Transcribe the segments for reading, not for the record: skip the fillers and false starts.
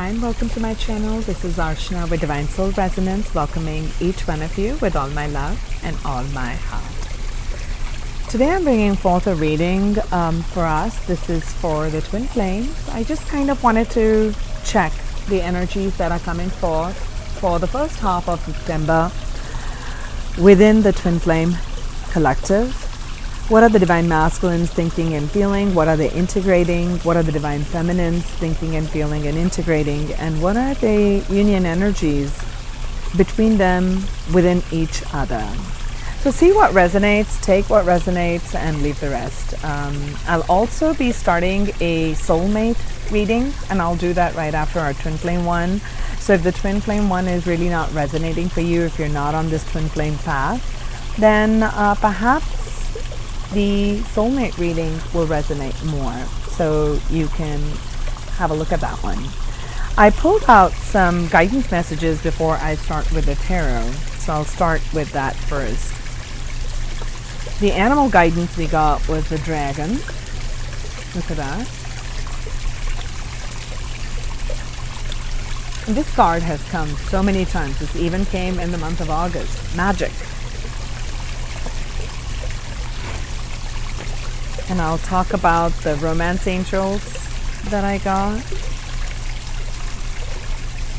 Hi and welcome to my channel. This is Archana with Divine Soul Resonance, welcoming each one of you with all my love and all my heart. Today I'm bringing forth a reading for us. This is for the twin flames. I just kind of wanted to check the energies that are coming forth for the first half of September within the twin flame collective. What are the divine masculines thinking and feeling? What are they integrating? What are the divine feminines thinking and feeling and integrating? And what are the union energies between them within each other? So see what resonates, take what resonates, and leave the rest. I'll also be starting a soulmate reading, and I'll do that right after our twin flame one. So if the twin flame one is really not resonating for you, if you're not on this twin flame path, then perhaps the soulmate reading will resonate more, so you can have a look at that one. I pulled out some guidance messages before I start with the tarot, so I'll start with that first. The animal guidance we got was the dragon. Look at that. And this card has come so many times. This even came in the month of August. Magic. And I'll talk about the romance angels that I got.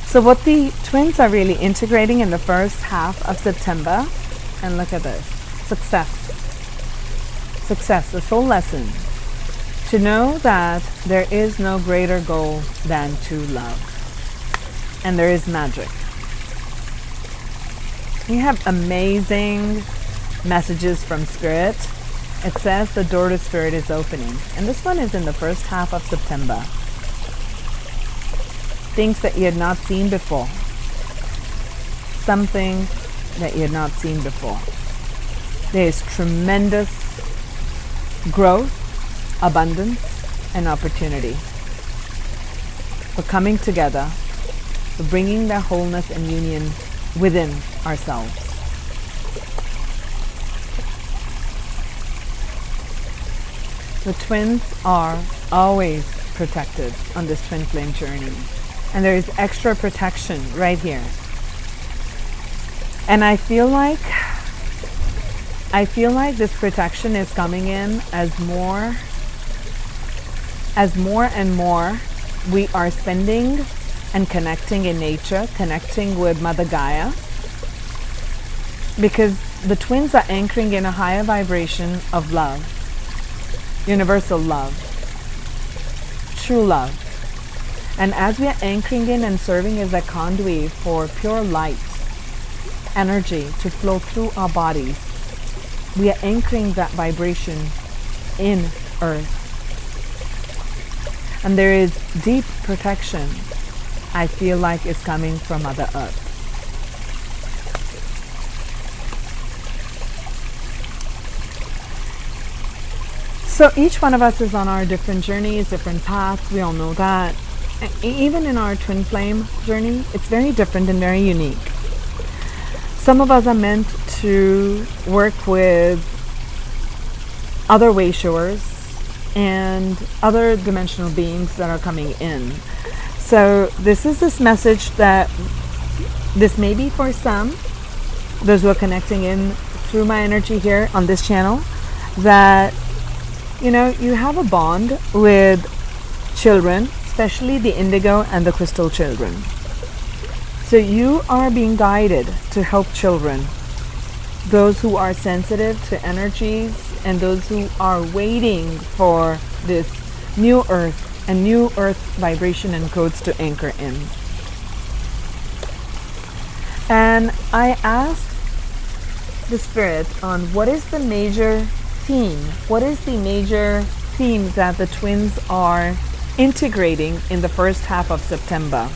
So what the twins are really integrating in the first half of September, and look at this, success. Success, the soul lesson. To know that there is no greater goal than to love. And there is magic. We have amazing messages from Spirit. It says the door to Spirit is opening. And this one is in the first half of September. Things that you had not seen before. Something that you had not seen before. There is tremendous growth, abundance, and opportunity. For coming together, for bringing that wholeness and union within ourselves. The twins are always protected on this twin flame journey. And there is extra protection right here. And I feel like this protection is coming in as more and more we are spending and connecting in nature, connecting with Mother Gaia. Because the twins are anchoring in a higher vibration of love. Universal love, true love. And as we are anchoring in and serving as a conduit for pure light energy to flow through our bodies, we are anchoring that vibration in earth. And there is deep protection, I feel like, is coming from Mother Earth. So each one of us is on our different journeys, different paths. We all know that. Even in our twin flame journey, it's very different and very unique. Some of us are meant to work with other wayshowers and other dimensional beings that are coming in. So this is this message that this may be for some, those who are connecting in through my energy here on this channel, that you have a bond with children, especially the indigo and the crystal children. So you are being guided to help children, those who are sensitive to energies and those who are waiting for this new earth and new earth vibration and codes to anchor in. And I asked the Spirit on what is the major theme? What is the major theme that the twins are integrating in the first half of September?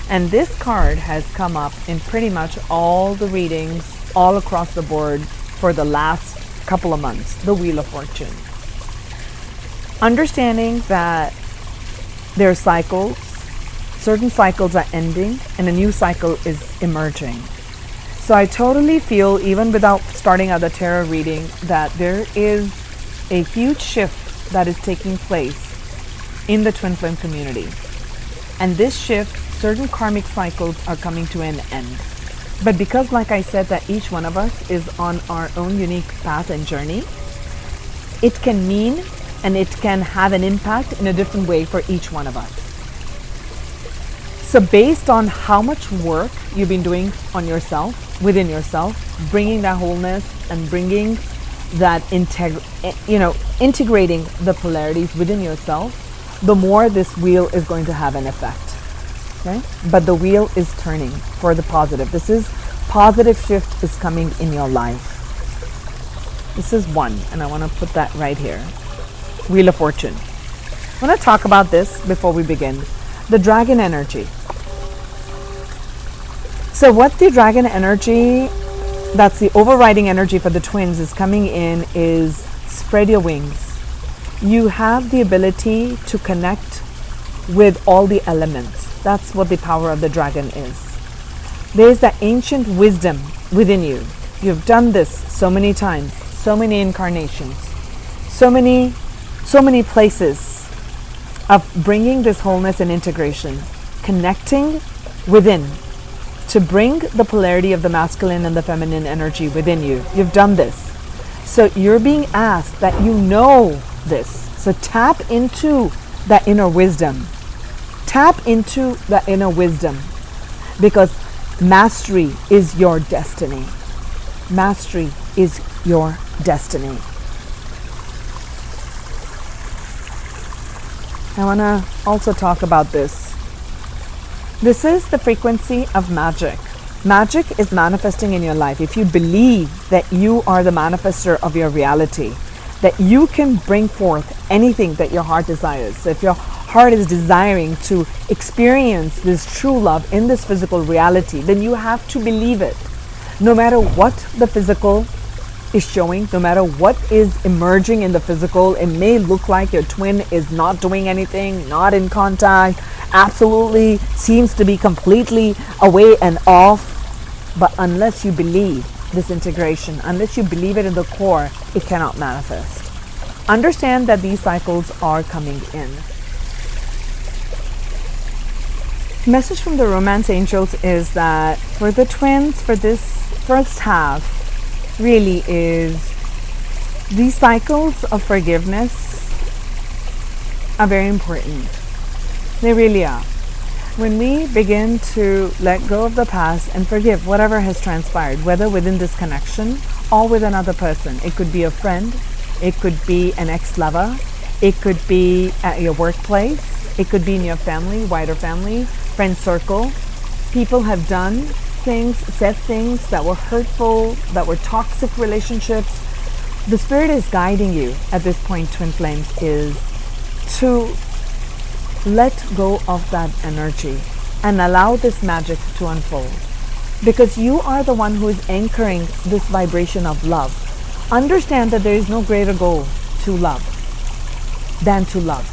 And this card has come up in pretty much all the readings all across the board for the last couple of months, the Wheel of Fortune. Understanding that there are cycles, certain cycles are ending and a new cycle is emerging. So I totally feel, even without starting out the tarot reading, that there is a huge shift that is taking place in the twin flame community. And this shift, certain karmic cycles are coming to an end. But because, like I said, that each one of us is on our own unique path and journey, it can mean and it can have an impact in a different way for each one of us. So based on how much work you've been doing on yourself, within yourself, bringing that wholeness and bringing that integrating the polarities within yourself, the more this wheel is going to have an effect. Okay? But the wheel is turning for the positive. This is positive shift is coming in your life. This is one, and I want to put that right here. Wheel of Fortune. I want to talk about this before we begin. The dragon energy. So what the dragon energy, that's the overriding energy for the twins, is coming in is spread your wings. You have the ability to connect with all the elements. That's what the power of the dragon is. There's that ancient wisdom within you. You've done this so many times, so many incarnations, so many places of bringing this wholeness and integration, connecting within to bring the polarity of the masculine and the feminine energy within you. You've done this. So you're being asked that you know this. So tap into that inner wisdom. Tap into the inner wisdom, because mastery is your destiny. Mastery is your destiny. I want to also talk about this. This is the frequency of magic. Magic is manifesting in your life. If you believe that you are the manifester of your reality, that you can bring forth anything that your heart desires. So if your heart is desiring to experience this true love in this physical reality, then you have to believe it. No matter what the physical is showing, no matter what is emerging in the physical, it may look like your twin is not doing anything, not in contact, absolutely seems to be completely away and off. But unless you believe this integration, unless you believe it in the core, it cannot manifest. Understand that these cycles are coming in. Message from the romance angels is that for the twins, for this first half, really is these cycles of forgiveness are very important. They really are. When we begin to let go of the past and forgive whatever has transpired, whether within this connection or with another person, it could be a friend, it could be an ex-lover, it could be at your workplace, it could be in your family, wider family, friend circle. People have done things, said things that were hurtful, that were toxic relationships. The spirit is guiding you at this point, Twin Flames, is to let go of that energy and allow this magic to unfold, because you are the one who is anchoring this vibration of love. Understand that there is no greater goal to love than to love.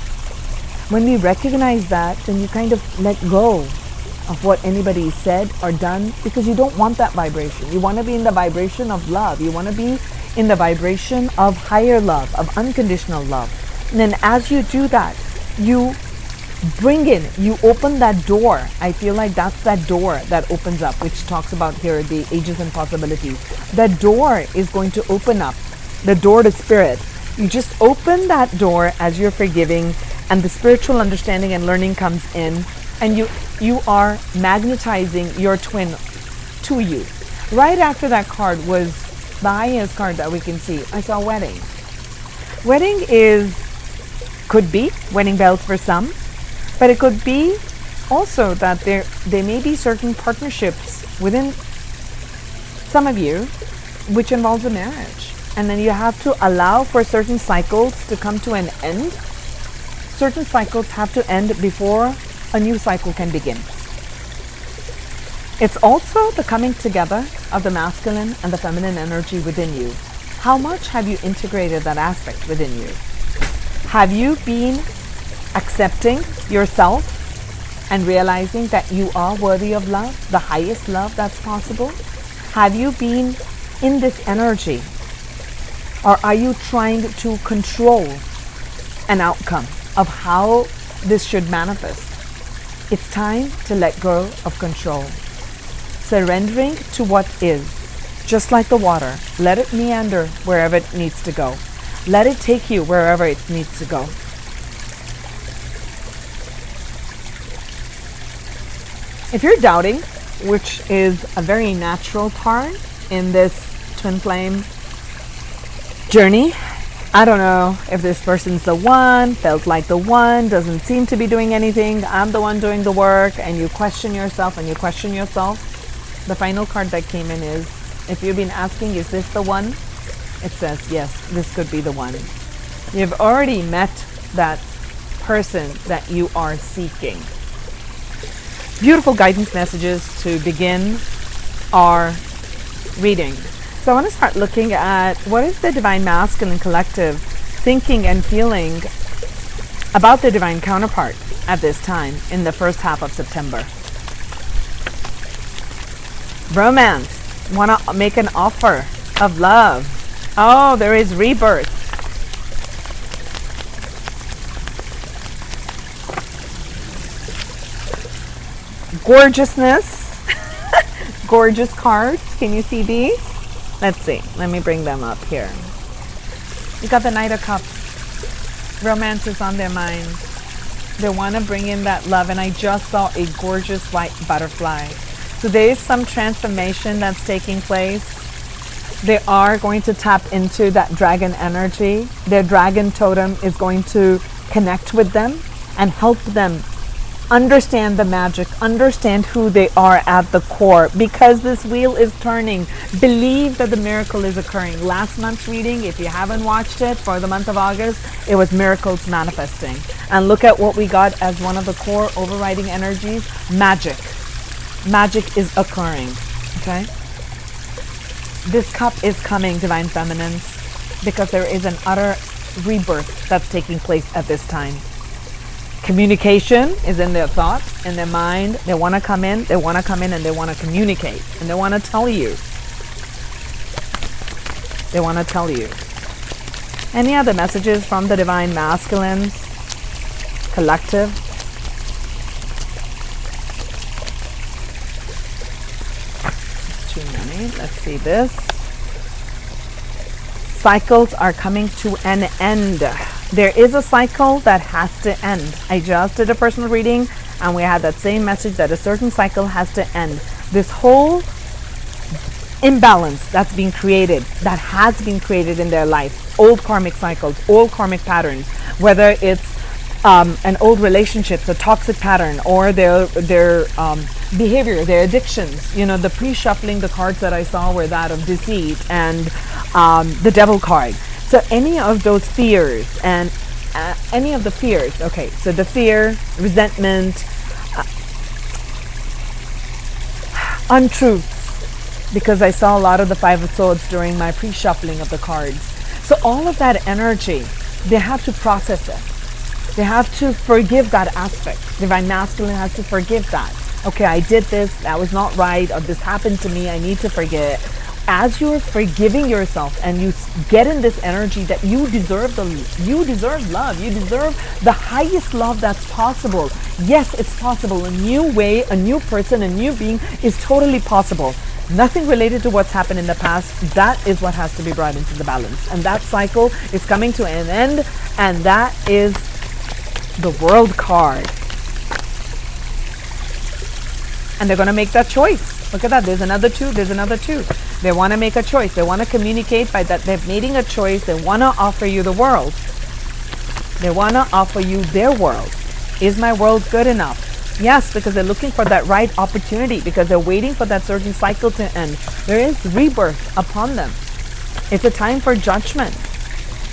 When we recognize that, then you kind of let go of what anybody said or done, because you don't want that vibration. You want to be in the vibration of love. You want to be in the vibration of higher love, of unconditional love. And then as you do that, you bring in, you open that door. I feel like that's that door that opens up, which talks about here the ages and possibilities. That door is going to open up, the door to spirit. You just open that door as you're forgiving, and the spiritual understanding and learning comes in, and you are magnetizing your twin to you. Right after that card was the highest card that we can see. I saw wedding. Wedding could be wedding bells for some, but it could be also that there may be certain partnerships within some of you which involves a marriage. And then you have to allow for certain cycles to come to an end. Certain cycles have to end before a new cycle can begin. It's also the coming together of the masculine and the feminine energy within you. How much have you integrated that aspect within you? Have you been accepting yourself and realizing that you are worthy of love, the highest love that's possible? Have you been in this energy? Or are you trying to control an outcome of how this should manifest? It's time to let go of control. Surrendering to what is. Just like the water, let it meander wherever it needs to go. Let it take you wherever it needs to go. If you're doubting, which is a very natural part in this twin flame journey, I don't know if this person's the one, felt like the one, doesn't seem to be doing anything, I'm the one doing the work, and you question yourself and you question yourself. The final card that came in is, if you've been asking, is this the one? It says, yes, this could be the one. You've already met that person that you are seeking. Beautiful guidance messages to begin our reading. So I want to start looking at what is the Divine Masculine Collective thinking and feeling about the Divine Counterpart at this time in the first half of September. Romance. Want to make an offer of love. Oh, there is rebirth. Gorgeousness. Gorgeous cards. Can you see these? Let's see. Let me bring them up here. You got the Knight of Cups. Romance is on their mind. They want to bring in that love, and I just saw a gorgeous white butterfly. So there is some transformation that's taking place. They are going to tap into that dragon energy. Their dragon totem is going to connect with them and help them understand the magic, understand who they are at the core, because this wheel is turning. Believe that the miracle is occurring. Last month's reading, if you haven't watched it, for the month of August, it was miracles manifesting. And look at what we got as one of the core overriding energies, magic. Magic is occurring, okay? This cup is coming, Divine Feminines, because there is an utter rebirth that's taking place at this time. Communication is in their thoughts, in their mind. They want to come in, and they want to communicate, and they want to tell you. They want to tell you. Any other messages from the Divine Masculines Collective? Too many. Let's see this. Cycles are coming to an end. There is a cycle that has to end. I just did a personal reading and we had that same message that a certain cycle has to end. This whole imbalance that's being created, that has been created in their life, old karmic cycles, old karmic patterns, whether it's an old relationship, a toxic pattern, or their behavior, their addictions. You know, the pre-shuffling, the cards that I saw were that of deceit and the devil card. So any of those fears and any of the fears, okay, so the fear, resentment, untruths, because I saw a lot of the Five of Swords during my pre-shuffling of the cards. So all of that energy, they have to process it. They have to forgive that aspect. Divine Masculine has to forgive that. Okay, I did this, that was not right, or this happened to me, I need to forget. As you're forgiving yourself and you get in this energy that you deserve love, you deserve the highest love that's possible. Yes, it's possible. A new way, a new person, a new being is totally possible. Nothing related to what's happened in the past. That is what has to be brought into the balance. And that cycle is coming to an end, and that is the World card. And they're going to make that choice. Look at that. There's another two. There's another two. They want to make a choice. They want to communicate by that. They're making a choice. They want to offer you the world. They want to offer you their world. Is my world good enough? Yes, because they're looking for that right opportunity, because they're waiting for that certain cycle to end. There is rebirth upon them. It's a time for judgment.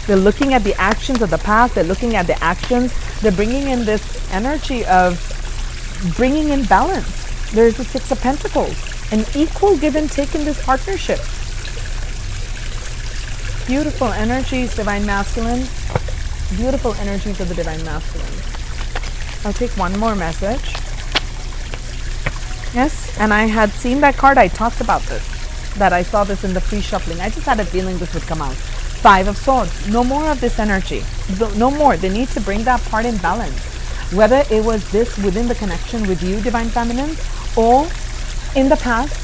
They're looking at the actions of the past. They're looking at the actions. They're bringing in this energy of bringing in balance. There's the Six of Pentacles, an equal give and take in this partnership. Beautiful energies, Divine Masculine. Beautiful energies of the Divine Masculine. I'll take one more message. Yes, and I had seen that card. I talked about this, that I saw this in the pre-shuffling. I just had a feeling this would come out. Five of Swords. No more of this energy. No more. They need to bring that part in balance. whether it was this within the connection with you, Divine Feminines, or in the past,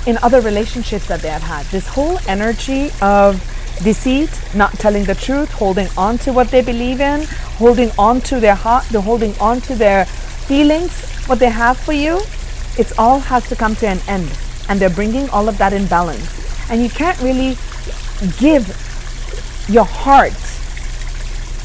in other relationships that they have had. This whole energy of deceit, not telling the truth, holding on to what they believe in, holding on to their heart, they're holding on to their feelings, what they have for you, it's all has to come to an end. And they're bringing all of that in balance. And you can't really give your heart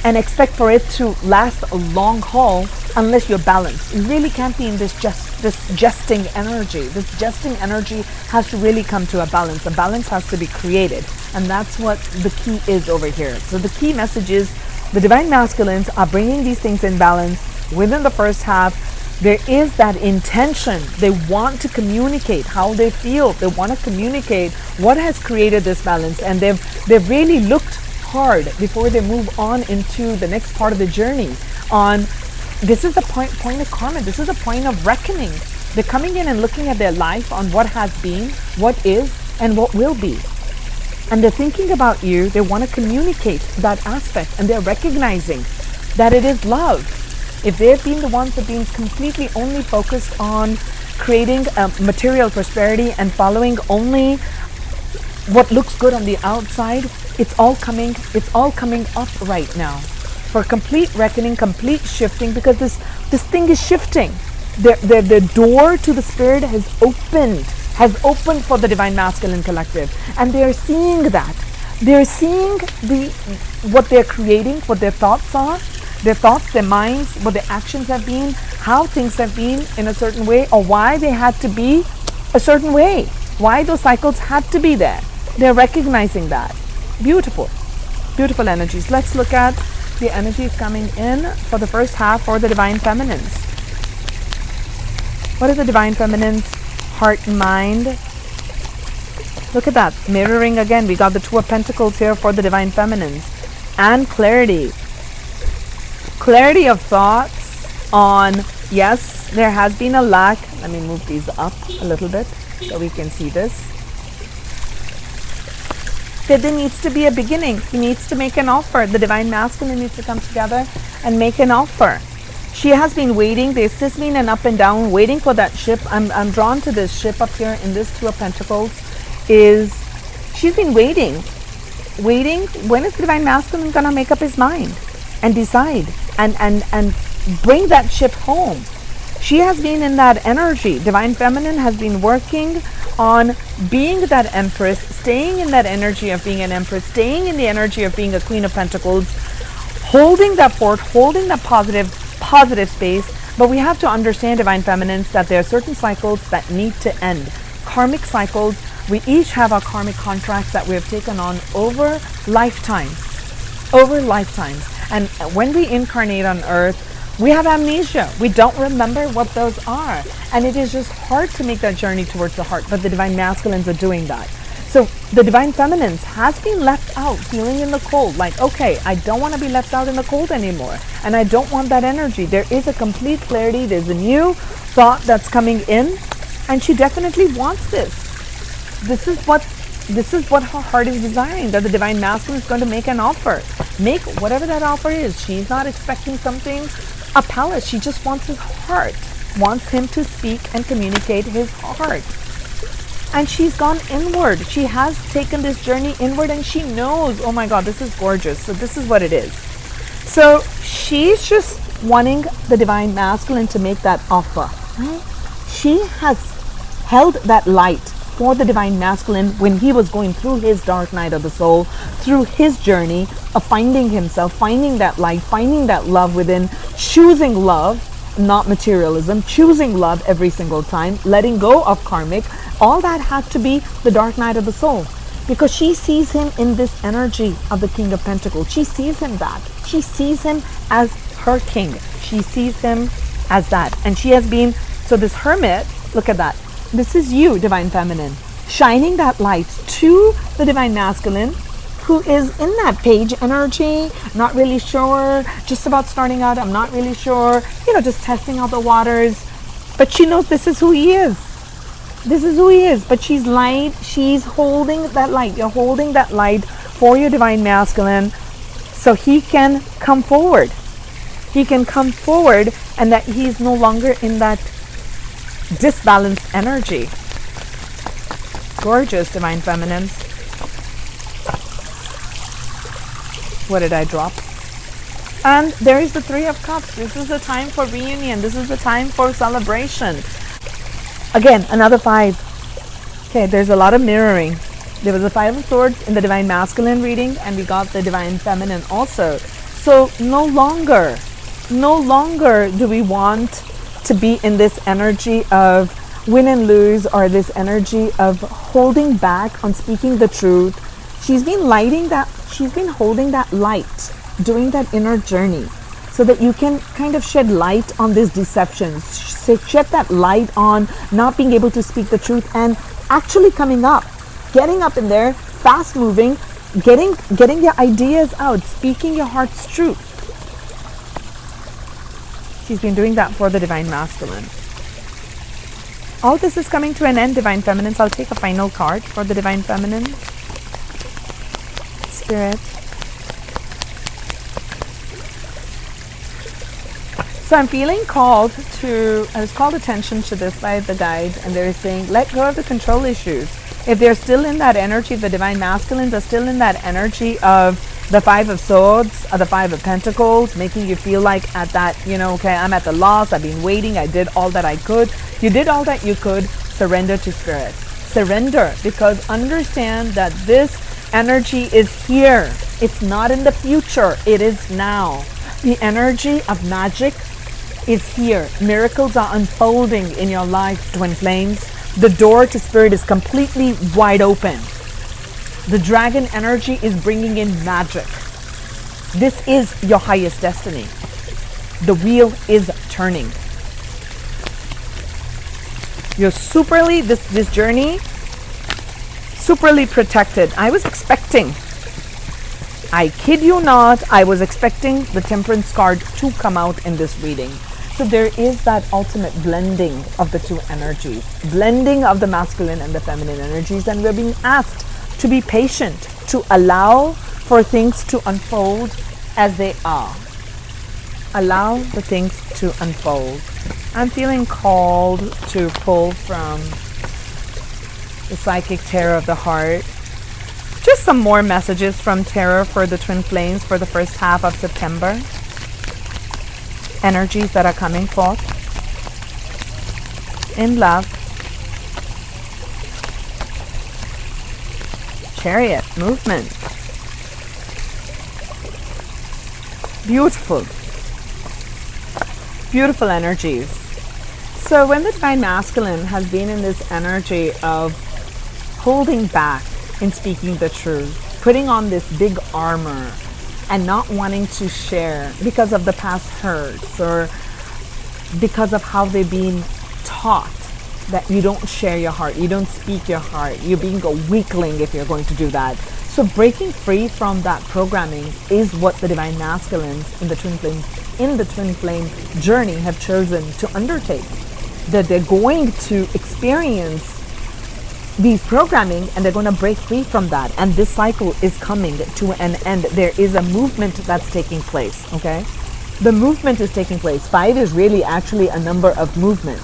and expect for it to last a long haul unless you're balanced. You really can't be in this jesting energy. This jesting energy has to really come to a balance. A balance has to be created. And that's what the key is over here. So the key message is the Divine Masculines are bringing these things in balance within the first half. There is that intention. They want to communicate how they feel. They want to communicate what has created this balance. And they've really looked hard before they move on into the next part of the journey on this is the point of karma. This is the point of reckoning. They're coming in and looking at their life on what has been, what is, and what will be. And they're thinking about you. They want to communicate that aspect, and they're recognizing that it is love. If they've been the ones that have been completely only focused on creating material prosperity and following only what looks good on the outside, it's all coming up right now for complete reckoning, complete shifting, because this thing is shifting. The door to the spirit has opened for the Divine Masculine Collective, and they're seeing that. They're seeing what they're creating, what their thoughts are, their thoughts, their minds, what their actions have been, how things have been in a certain way, or why they had to be a certain way, why those cycles had to be there. They're recognizing that. Beautiful, beautiful energies. Let's look at the energies coming in for the first half for the Divine Feminines. What is the Divine Feminine's heart and mind? Look at that, mirroring again. We got the Two of Pentacles here for the Divine Feminines. And clarity. Clarity of thoughts on, yes, there has been a lack. Let me move these up a little bit so we can see this. That there needs to be a beginning. He needs to make an offer. The Divine Masculine needs to come together and make an offer. She has been waiting. There's just been an up and down, waiting for that ship. I'm drawn to this ship up here in this Two of Pentacles. She's been waiting. When is the Divine Masculine gonna make up his mind and decide and bring that ship home? She has been in that energy. Divine Feminine has been working on being that Empress, staying in that energy of being an Empress, staying in the energy of being a Queen of Pentacles, holding that fort, holding that positive space. But we have to understand, Divine Feminines, that there are certain cycles that need to end. Karmic cycles. We each have our karmic contracts that we have taken on over lifetimes. And when we incarnate on earth, we have amnesia. We don't remember what those are. And it is just hard to make that journey towards the heart. But the Divine Masculines are doing that. So the Divine Feminines has been left out, feeling in the cold. Like, okay, I don't want to be left out in the cold anymore. And I don't want that energy. There is a complete clarity. There's a new thought that's coming in. And she definitely wants this. This is what her heart is desiring, that the Divine Masculine is going to make an offer. Make whatever that offer is. She's not expecting something, a palace. She just wants his heart, wants him to speak and communicate his heart. And she's gone inward. She has taken this journey inward, and she knows, oh my God, this is gorgeous. So this is what it is. So she's just wanting the Divine Masculine to make that offer. Right? She has held that light for the Divine Masculine when he was going through his dark night of the soul, through his journey of finding himself, finding that light, finding that love within, choosing love, not materialism, choosing love every single time, letting go of karmic. All that had to be the dark night of the soul, because she sees him in this energy of the King of Pentacles. She sees him that. She sees him as her king. She sees him as that. And she has been, so this Hermit, look at that. This is you, Divine Feminine, shining that light to the Divine Masculine, who is in that Page energy, not really sure, just about starting out, I'm not really sure, just testing out the waters. But she knows this is who he is. This is who he is. But she's light. She's holding that light. You're holding that light for your Divine Masculine so he can come forward. he can come forward, and that he's no longer in that disbalanced energy. Gorgeous, Divine Feminines. What did I drop? And there is the Three of Cups. This is the time for reunion. This is the time for celebration. Again, another 5. Okay, there's a lot of mirroring. There was a 5 of Swords in the Divine Masculine reading, and we got the Divine Feminine also. So no longer do we want to be in this energy of win and lose, or this energy of holding back on speaking the truth. She's been holding that light, doing that inner journey, so that you can kind of shed light on these deceptions, shed that light on not being able to speak the truth, and actually coming up, getting up in there, fast moving, getting your ideas out, speaking your heart's truth. She's been doing that for the Divine Masculine. All this is coming to an end, Divine Feminines. I'll take a final card for the Divine Feminine. Spirit. So I'm feeling called to, I was called attention to this by the guide, and they're saying, let go of the control issues. If they're still in that energy, the Divine Masculines are still in that energy of the 5 of Swords or the 5 of Pentacles, making you feel like at that, okay, I'm at the loss, I've been waiting, I did all that I could. You did all that you could. Surrender to Spirit. Surrender, because understand that this energy is here. It's not in the future. It is now. The energy of magic is here. Miracles are unfolding in your life, Twin Flames. The door to Spirit is completely wide open. The dragon energy is bringing in magic. This is your highest destiny. The wheel is turning. You're superly, this journey, superly protected. I was expecting, I kid you not, I was expecting the Temperance card to come out in this reading. So there is that ultimate blending of the two energies, blending of the masculine and the feminine energies, and we're being asked to be patient, to allow for things to unfold as they are. Allow the things to unfold. I'm feeling called to pull from the Psychic Tarot of the Heart. Just some more messages from Tarot for the Twin Flames for the first half of September. Energies that are coming forth in love. Chariot, movement. Beautiful. Beautiful energies. So when the Divine Masculine has been in this energy of holding back in speaking the truth, putting on this big armor and not wanting to share because of the past hurts or because of how they've been taught that you don't share your heart, you don't speak your heart, you're being a weakling if you're going to do that. So breaking free from that programming is what the Divine Masculines in the Twin Flame journey have chosen to undertake. That they're going to experience these programming and they're going to break free from that. And this cycle is coming to an end. There is a movement that's taking place, okay? The movement is taking place. 5 is really actually a number of movement.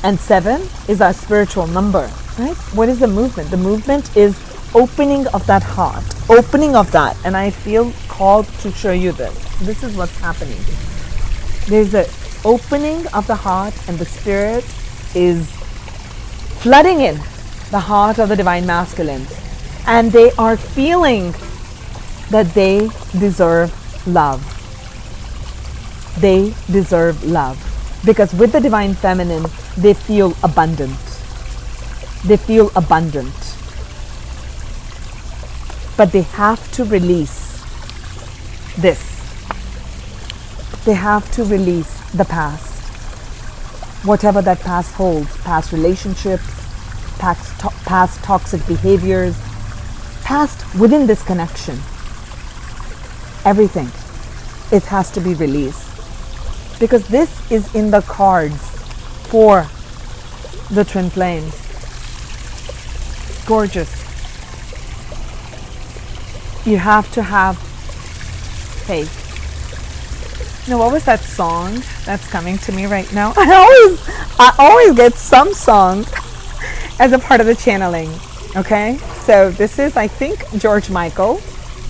And 7 is our spiritual number, right? What is the movement? The movement is opening of that heart, opening of that. And I feel called to show you this. This is what's happening. There's a opening of the heart, and the Spirit is flooding in the heart of the Divine Masculine, and they are feeling that they deserve love. They deserve love because with the Divine Feminine they feel abundant. They feel abundant, but they have to release this. They have to release the past, whatever that past holds, past relationships, past toxic behaviors, past within this connection. Everything, it has to be released because this is in the cards for the Twin Flames. Gorgeous. You have to have faith. Now, what was that song that's coming to me right now? I always get some song as a part of the channeling. Okay, so this is, I think, George Michael,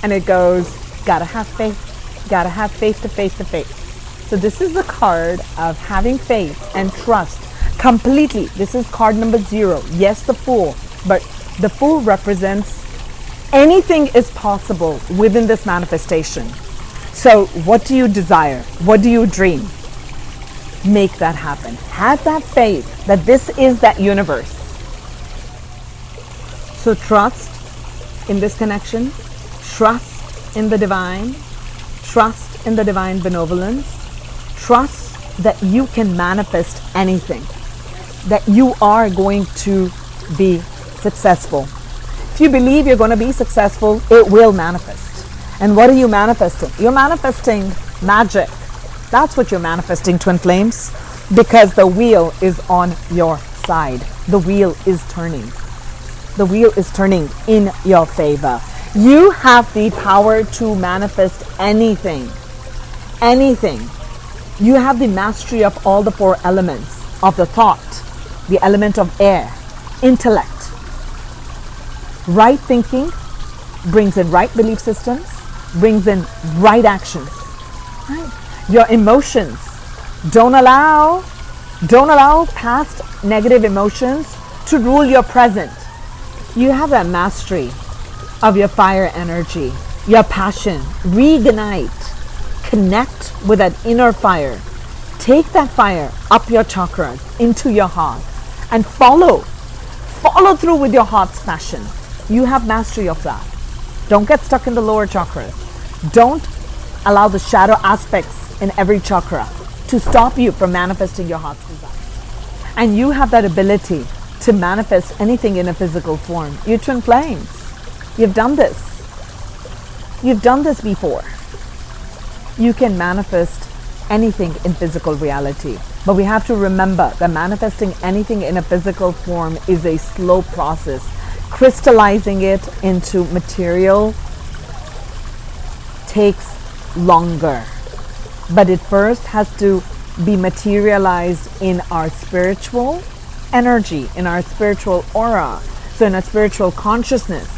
and it goes, gotta have faith, gotta have faith to faith to faith. So this is the card of having faith and trust completely. This is card number 0. Yes, the Fool, but the Fool represents anything is possible within this manifestation. So what do you desire? What do you dream? Make that happen. Have that faith that this is that universe. So trust in this connection, trust in the divine, trust in the divine benevolence, trust that you can manifest anything, that you are going to be successful. If you believe you're going to be successful, it will manifest. And what are you manifesting? You're manifesting magic. That's what you're manifesting, Twin Flames, because the wheel is on your side. The wheel is turning. The wheel is turning in your favor. You have the power to manifest anything. Anything. You have the mastery of all the 4 elements of the thought, the element of air, intellect. Right thinking brings in right belief systems, brings in right actions. Right? Your emotions. Don't allow past negative emotions to rule your present. You have that mastery of your fire energy, your passion. Reignite. Connect with that inner fire. Take that fire up your chakras, into your heart, and follow through with your heart's passion. You have mastery of that. Don't get stuck in the lower chakras. Don't allow the shadow aspects in every chakra to stop you from manifesting your heart's desire. And you have that ability to manifest anything in a physical form. You Twin Flames, you've done this. You've done this before. You can manifest anything in physical reality. But we have to remember that manifesting anything in a physical form is a slow process. Crystallizing it into material takes longer. But it first has to be materialized in our spiritual energy, in our spiritual aura, so in our spiritual consciousness,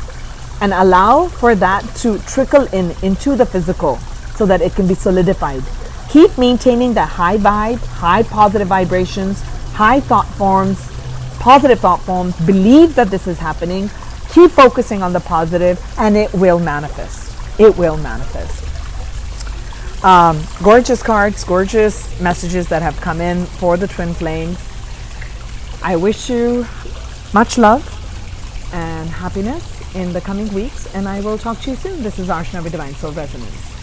and allow for that to trickle into the physical so that it can be solidified. Keep maintaining that high vibe, high positive vibrations, high thought forms, positive thought forms. Believe that this is happening. Keep focusing on the positive, and it will manifest. It will manifest. Gorgeous cards, gorgeous messages that have come in for the Twin Flames. I wish you much love and happiness in the coming weeks, and I will talk to you soon. This is Arshna with Divine Soul Resonance.